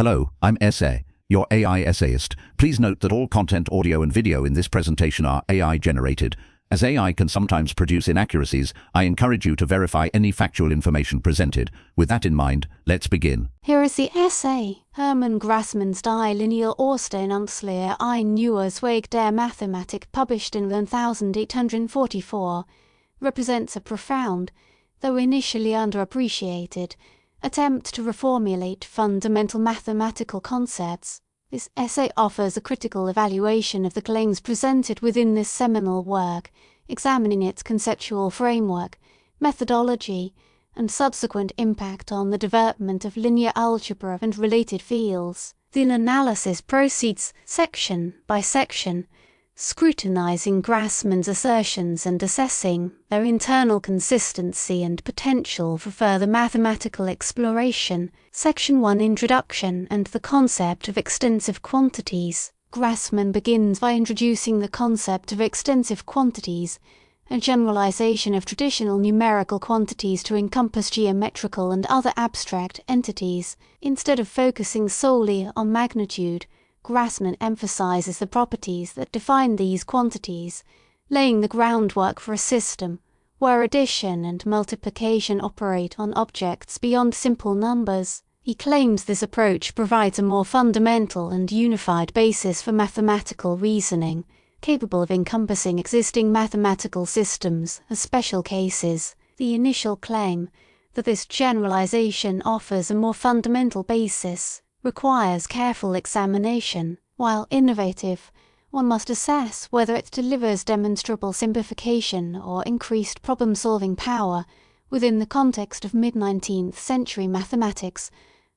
Hello, I'm Essay, your AI essayist. Please note that all content, audio and video in this presentation are AI generated. As AI can sometimes produce inaccuracies, I encourage you to verify any factual information presented. With that in mind, let's begin. Here is the essay. Hermann Grassmann's Die Lineale Ausdehnungslehre neuer Zweig der Mathematik, published in 1844, represents a profound, though initially underappreciated, attempt to reformulate fundamental mathematical concepts. This essay offers a critical evaluation of the claims presented within this seminal work, examining its conceptual framework, methodology, and subsequent impact on the development of linear algebra and related fields. The analysis proceeds section by section, scrutinizing Grassmann's assertions and assessing their internal consistency and potential for further mathematical exploration. Section 1: Introduction and the concept of extensive quantities. Grassmann begins by introducing the concept of extensive quantities, a generalization of traditional numerical quantities to encompass geometrical and other abstract entities. Instead of focusing solely on magnitude, Grassmann emphasizes the properties that define these quantities, laying the groundwork for a system where addition and multiplication operate on objects beyond simple numbers. He claims this approach provides a more fundamental and unified basis for mathematical reasoning, capable of encompassing existing mathematical systems as special cases. The initial claim that this generalization offers a more fundamental basis requires careful examination. While innovative, one must assess whether it delivers demonstrable simplification or increased problem-solving power within the context of mid-19th century mathematics,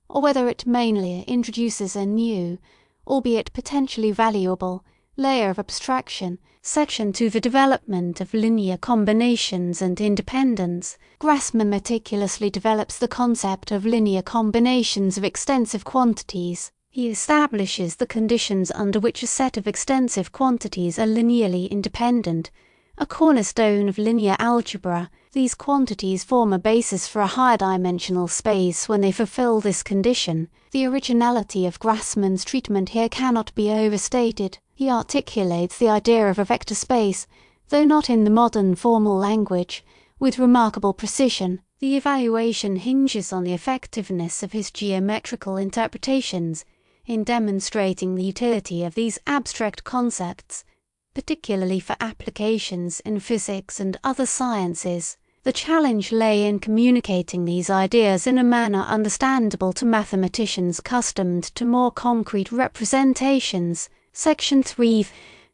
or whether it mainly introduces a new, albeit potentially valuable, layer of abstraction. Section 2: The development of linear combinations and independence. Grassmann meticulously develops the concept of linear combinations of extensive quantities. He establishes the conditions under which a set of extensive quantities are linearly independent, a cornerstone of linear algebra. These quantities form a basis for a higher dimensional space when they fulfill this condition. The originality of Grassmann's treatment here cannot be overstated. He articulates the idea of a vector space, though not in the modern formal language, with remarkable precision. The evaluation hinges on the effectiveness of his geometrical interpretations in demonstrating the utility of these abstract concepts, particularly for applications in physics and other sciences. The challenge lay in communicating these ideas in a manner understandable to mathematicians accustomed to more concrete representations. Section 3: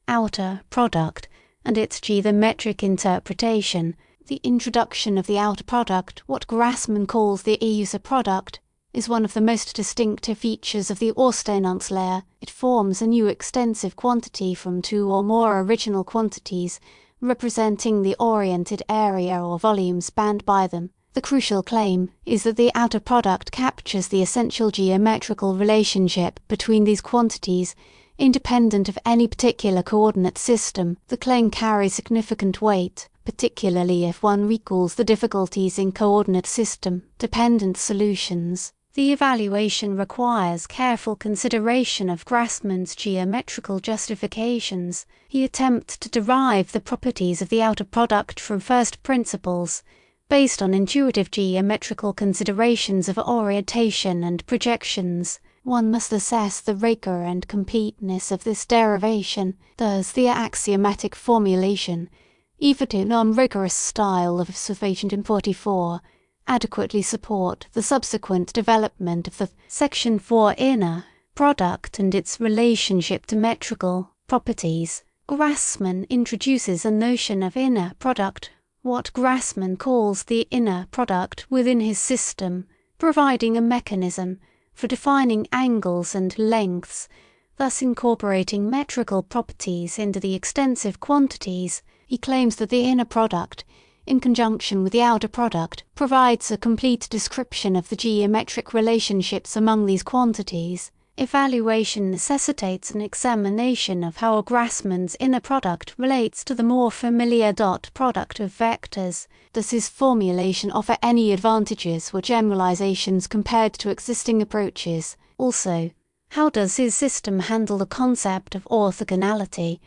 Outer product and its geometric interpretation. The introduction of the outer product, what Grassmann calls the user product, is one of the most distinctive features of the Ausdehnungslehre. It forms a new extensive quantity from two or more original quantities, representing the oriented area or volume spanned by them. The crucial claim is that the outer product captures the essential geometrical relationship between these quantities, independent of any particular coordinate system. The claim carries significant weight, particularly if one recalls the difficulties in coordinate system-dependent solutions. The evaluation requires careful consideration of Grassmann's geometrical justifications. He attempts to derive the properties of the outer product from first principles, based on intuitive geometrical considerations of orientation and projections. One must assess the rigor and completeness of this derivation. Does the axiomatic formulation, even in non-rigorous style of 1844, adequately support the subsequent development of the Section 4: Inner product and its relationship to metrical properties? Grassmann introduces a notion of inner product, what Grassmann calls the inner product within his system, providing a mechanism for defining angles and lengths, thus incorporating metrical properties into the extensive quantities. He claims that the inner product, in conjunction with the outer product, provides a complete description of the geometric relationships among these quantities. Evaluation necessitates an examination of how Grassmann's inner product relates to the more familiar dot product of vectors. Does his formulation offer any advantages or generalizations compared to existing approaches, Also, how does his system handle the concept of orthogonality,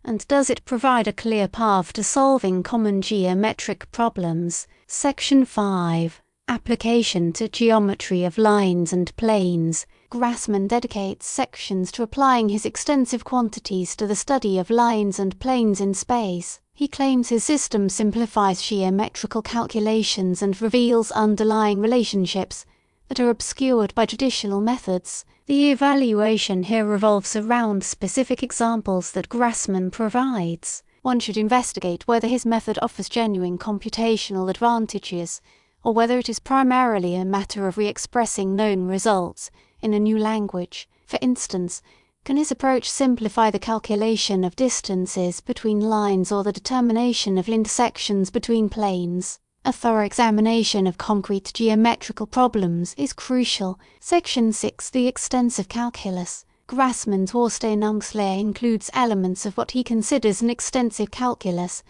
and does it provide a clear path to solving common geometric problems? Section 5. Application to geometry of lines and planes. Grassmann dedicates sections to applying his extensive quantities to the study of lines and planes in space. He claims his system simplifies geometrical calculations and reveals underlying relationships that are obscured by traditional methods. The evaluation here revolves around specific examples that Grassmann provides. One should investigate whether his method offers genuine computational advantages, or whether it is primarily a matter of re-expressing known results in a new language. For instance, can his approach simplify the calculation of distances between lines or the determination of intersections between planes? A thorough examination of concrete geometrical problems is crucial. Section 6. The extensive calculus. Grassmann's Ausdehnungslehre includes elements of what he considers an extensive calculus,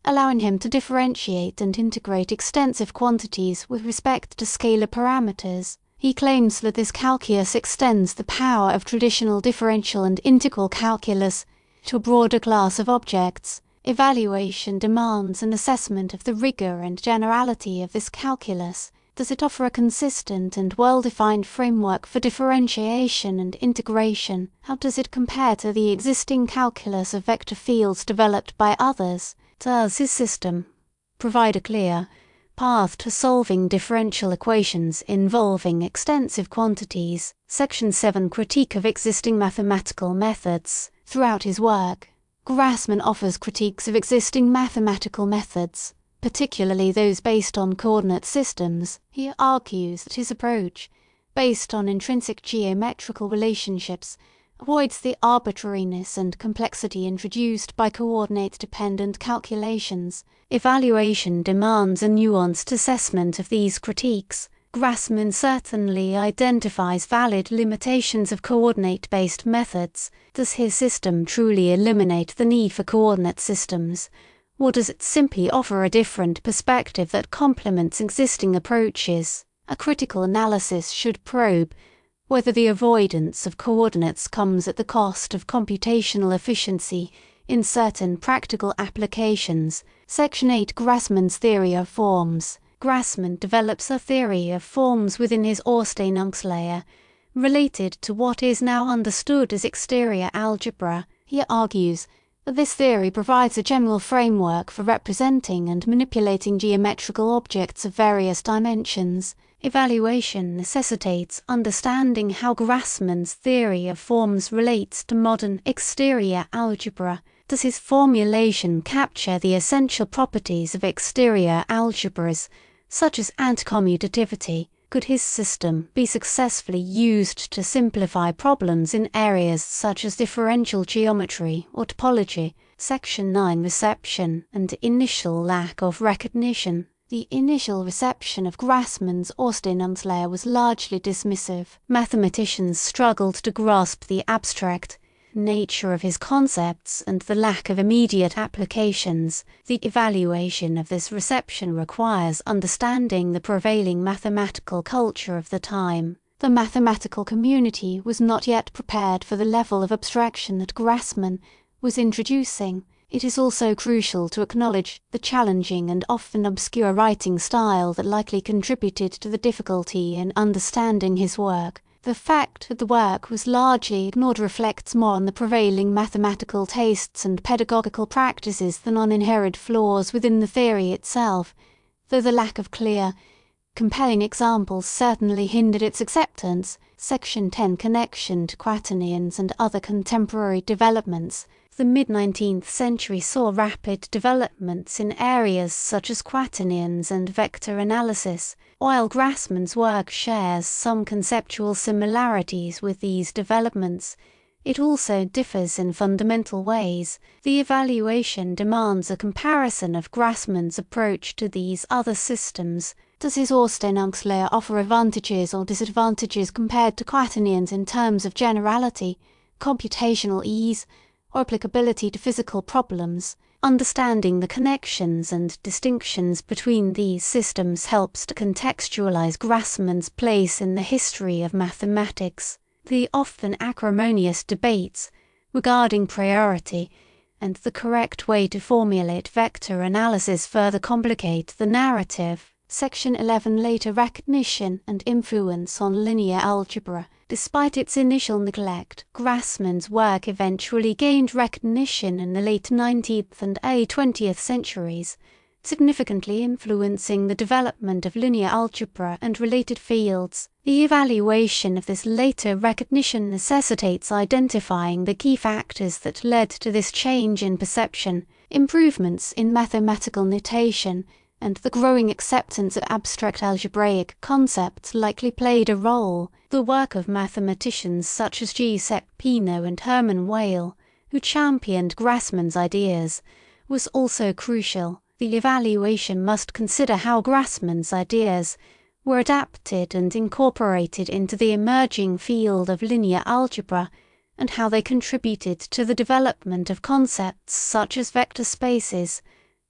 allowing him to differentiate and integrate extensive quantities with respect to scalar parameters. He claims that this calculus extends the power of traditional differential and integral calculus to a broader class of objects. Evaluation demands an assessment of the rigor and generality of this calculus. Does it offer a consistent and well-defined framework for differentiation and integration? How does it compare to the existing calculus of vector fields developed by others? Does his system provide a clear path to solving differential equations involving extensive quantities? Section 7. Critique of existing mathematical methods. Throughout his work, Grassmann offers critiques of existing mathematical methods, particularly those based on coordinate systems. He argues that his approach, based on intrinsic geometrical relationships, avoids the arbitrariness and complexity introduced by coordinate-dependent calculations. Evaluation demands a nuanced assessment of these critiques. Grassmann certainly identifies valid limitations of coordinate-based methods. Does his system truly eliminate the need for coordinate systems, or does it simply offer a different perspective that complements existing approaches? A critical analysis should probe whether the avoidance of coordinates comes at the cost of computational efficiency in certain practical applications. Section 8. Grassmann's theory of forms. Grassmann develops a theory of forms within his Ausdehnungslehre, related to what is now understood as exterior algebra. He argues that this theory provides a general framework for representing and manipulating geometrical objects of various dimensions. Evaluation necessitates understanding how Grassmann's theory of forms relates to modern exterior algebra. Does his formulation capture the essential properties of exterior algebras, such as anticommutativity? Could his system be successfully used to simplify problems in areas such as differential geometry or topology? Section 9. Reception and initial lack of recognition. The initial reception of Grassmann's Ausdehnungslehre was largely dismissive. Mathematicians struggled to grasp the abstract nature of his concepts and the lack of immediate applications. The evaluation of this reception requires understanding the prevailing mathematical culture of the time. The mathematical community was not yet prepared for the level of abstraction that Grassmann was introducing. It is also crucial to acknowledge the challenging and often obscure writing style that likely contributed to the difficulty in understanding his work. The fact that the work was largely ignored reflects more on the prevailing mathematical tastes and pedagogical practices than on inherent flaws within the theory itself, though the lack of clear, compelling examples certainly hindered its acceptance. Section 10. Connection to quaternions and other contemporary developments. The mid-19th century saw rapid developments in areas such as quaternions and vector analysis. While Grassmann's work shares some conceptual similarities with these developments, it also differs in fundamental ways. The evaluation demands a comparison of Grassmann's approach to these other systems. Does his Ausdehnungslehre offer advantages or disadvantages compared to quaternions in terms of generality, computational ease, or applicability to physical problems? Understanding the connections and distinctions between these systems helps to contextualize Grassmann's place in the history of mathematics. The often acrimonious debates regarding priority and the correct way to formulate vector analysis further complicate the narrative. Section 11 later recognition and influence on linear algebra. Despite its initial neglect, Grassmann's work eventually gained recognition in the late 19th and early 20th centuries, significantly influencing the development of linear algebra and related fields. The evaluation of this later recognition necessitates identifying the key factors that led to this change in perception, improvements in mathematical notation, and the growing acceptance of abstract algebraic concepts likely played a role. The work of mathematicians such as Giuseppe Peano and Hermann, who championed Grassmann's ideas, was also crucial. The evaluation must consider how Grassmann's ideas were adapted and incorporated into the emerging field of linear algebra, and how they contributed to the development of concepts such as vector spaces,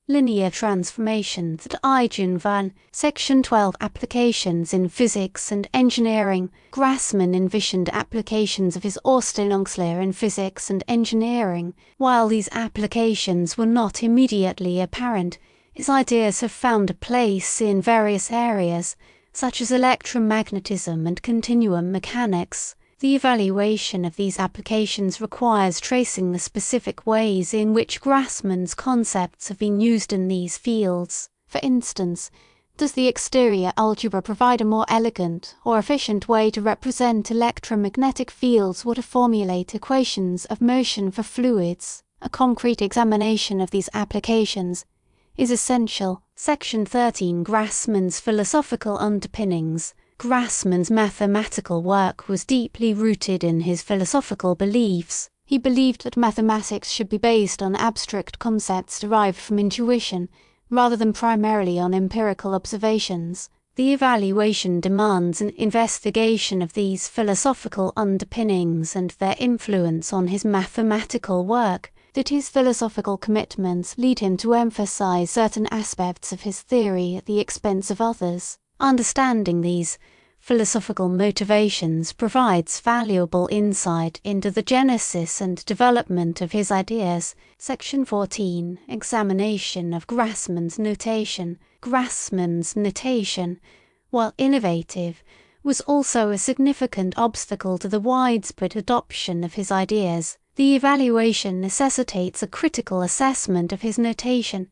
linear transformations and Eigenvalue. Section 12 Applications in physics and engineering. Grassmann envisioned applications of his Ausdehnungslehre in physics and engineering. While these applications were not immediately apparent, his ideas have found a place in various areas, such as electromagnetism and continuum mechanics. The evaluation of these applications requires tracing the specific ways in which Grassmann's concepts have been used in these fields. For instance, does the exterior algebra provide a more elegant or efficient way to represent electromagnetic fields or to formulate equations of motion for fluids? A concrete examination of these applications is essential. Section 13 Grassmann's philosophical underpinnings. Grassmann's mathematical work was deeply rooted in his philosophical beliefs. He believed that mathematics should be based on abstract concepts derived from intuition, rather than primarily on empirical observations. The evaluation demands an investigation of these philosophical underpinnings and their influence on his mathematical work. Did his philosophical commitments lead him to emphasize certain aspects of his theory at the expense of others? Understanding these philosophical motivations provides valuable insight into the genesis and development of his ideas. Section 14 Examination of Grassmann's notation. Grassmann's notation, while innovative, was also a significant obstacle to the widespread adoption of his ideas. The evaluation necessitates a critical assessment of his notation,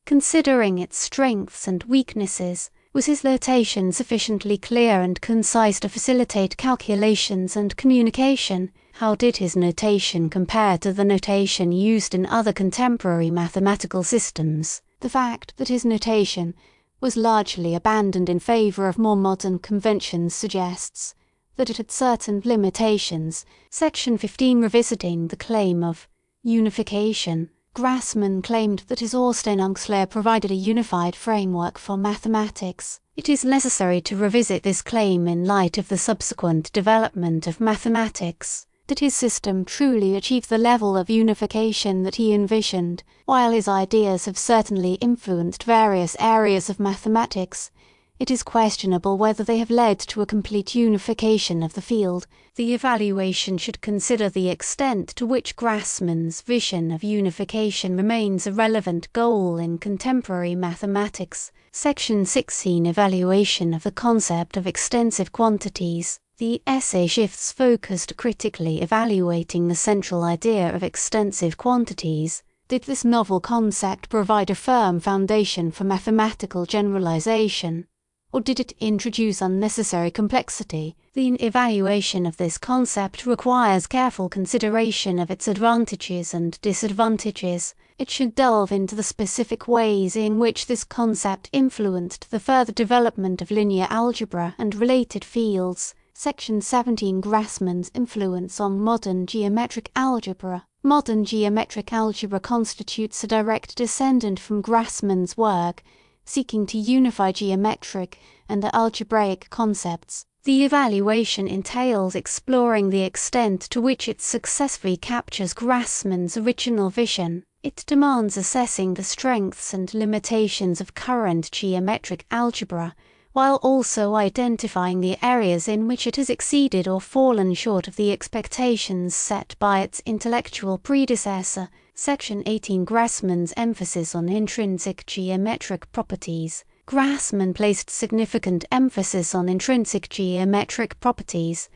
considering its strengths and weaknesses. Was his notation sufficiently clear and concise to facilitate calculations and communication? How did his notation compare to the notation used in other contemporary mathematical systems? The fact that his notation was largely abandoned in favor of more modern conventions suggests that it had certain limitations. Section 15 Revisiting the claim of unification. Grassmann claimed that his Ausdehnungslehre provided a unified framework for mathematics. It is necessary to revisit this claim in light of the subsequent development of mathematics. Did his system truly achieve the level of unification that he envisioned? While his ideas have certainly influenced various areas of mathematics, it is questionable whether they have led to a complete unification of the field. The evaluation should consider the extent to which Grassmann's vision of unification remains a relevant goal in contemporary mathematics. Section 16 Evaluation of the concept of extensive quantities. The essay shifts focus to critically evaluating the central idea of extensive quantities. Did this novel concept provide a firm foundation for mathematical generalization? Or did it introduce unnecessary complexity? The evaluation of this concept requires careful consideration of its advantages and disadvantages. It should delve into the specific ways in which this concept influenced the further development of linear algebra and related fields. Section 17 Grassmann's influence on modern geometric algebra. Modern geometric algebra constitutes a direct descendant from Grassmann's work, seeking to unify geometric and algebraic concepts. The evaluation entails exploring the extent to which it successfully captures Grassmann's original vision. It demands assessing the strengths and limitations of current geometric algebra, while also identifying the areas in which it has exceeded or fallen short of the expectations set by its intellectual predecessor. Section 18. Grassmann's emphasis on intrinsic geometric properties. Grassmann placed significant emphasis on intrinsic geometric properties,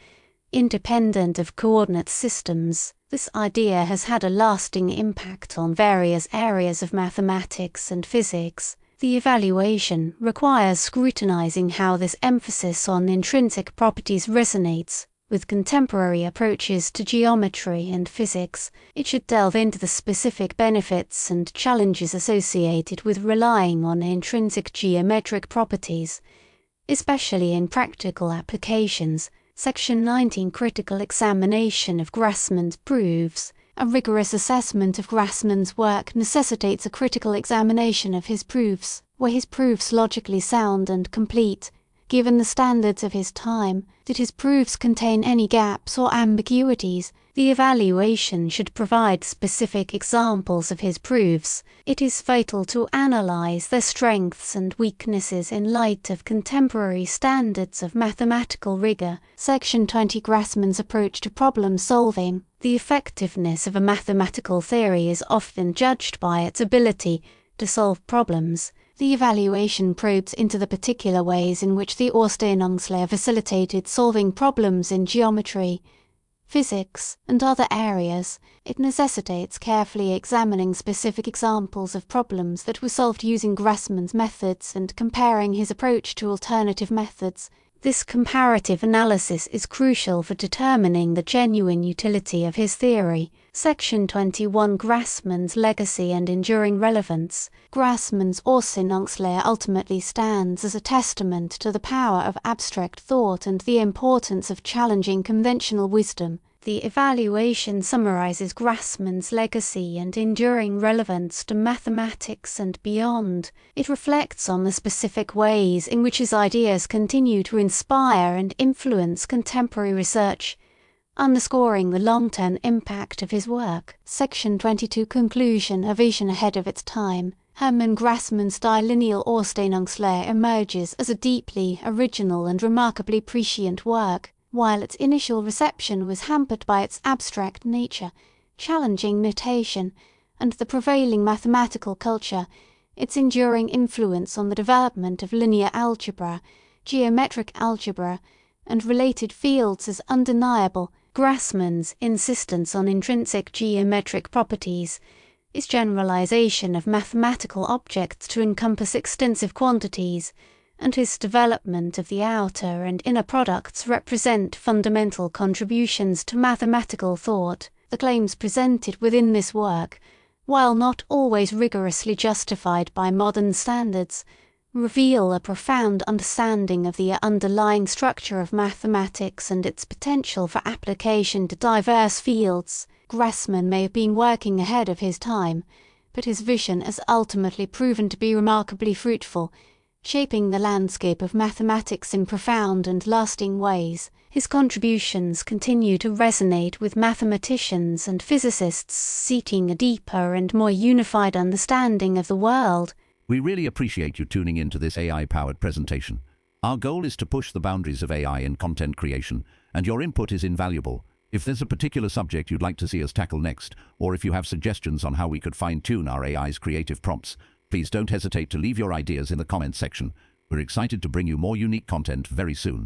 independent of coordinate systems. This idea has had a lasting impact on various areas of mathematics and physics. The evaluation requires scrutinizing how this emphasis on intrinsic properties resonates with contemporary approaches to geometry and physics. It should delve into the specific benefits and challenges associated with relying on intrinsic geometric properties, especially in practical applications. Section 19. Critical examination of Grassmann's proofs. A rigorous assessment of Grassmann's work necessitates a critical examination of his proofs. Were his proofs logically sound and complete, given the standards of his time? Did his proofs contain any gaps or ambiguities? The evaluation should provide specific examples of his proofs. It is vital to analyze their strengths and weaknesses in light of contemporary standards of mathematical rigor. Section 20. Grassmann's approach to problem solving. The effectiveness of a mathematical theory is often judged by its ability to solve problems. The evaluation probes into the particular ways in which the Ausdehnungslehre facilitated solving problems in geometry, physics, and other areas. It necessitates carefully examining specific examples of problems that were solved using Grassmann's methods and comparing his approach to alternative methods. This comparative analysis is crucial for determining the genuine utility of his theory. Section 21. Grassmann's legacy and enduring relevance. Grassmann's Ausdehnungslehre ultimately stands as a testament to the power of abstract thought and the importance of challenging conventional wisdom. The evaluation summarizes Grassmann's legacy and enduring relevance to mathematics and beyond. It reflects on the specific ways in which his ideas continue to inspire and influence contemporary research, underscoring the long-term impact of his work. Section 22. Conclusion. A vision ahead of its time. Hermann Grassmann's Lineale Ausdehnungslehre emerges as a deeply original and remarkably prescient work. While its initial reception was hampered by its abstract nature, challenging notation, and the prevailing mathematical culture, its enduring influence on the development of linear algebra, geometric algebra, and related fields is undeniable. Grassmann's insistence on intrinsic geometric properties, its generalization of mathematical objects to encompass extensive quantities, and his development of the outer and inner products represent fundamental contributions to mathematical thought. The claims presented within this work, while not always rigorously justified by modern standards, reveal a profound understanding of the underlying structure of mathematics and its potential for application to diverse fields. Grassmann may have been working ahead of his time, but his vision has ultimately proven to be remarkably fruitful, shaping the landscape of mathematics in profound and lasting ways. His contributions continue to resonate with mathematicians and physicists seeking a deeper and more unified understanding of the world. We really appreciate you tuning into this AI-powered presentation. Our goal is to push the boundaries of AI in content creation, and your input is invaluable. If there's a particular subject you'd like to see us tackle next, or if you have suggestions on how we could fine-tune our AI's creative prompts, please don't hesitate to leave your ideas in the comments section. We're excited to bring you more unique content very soon.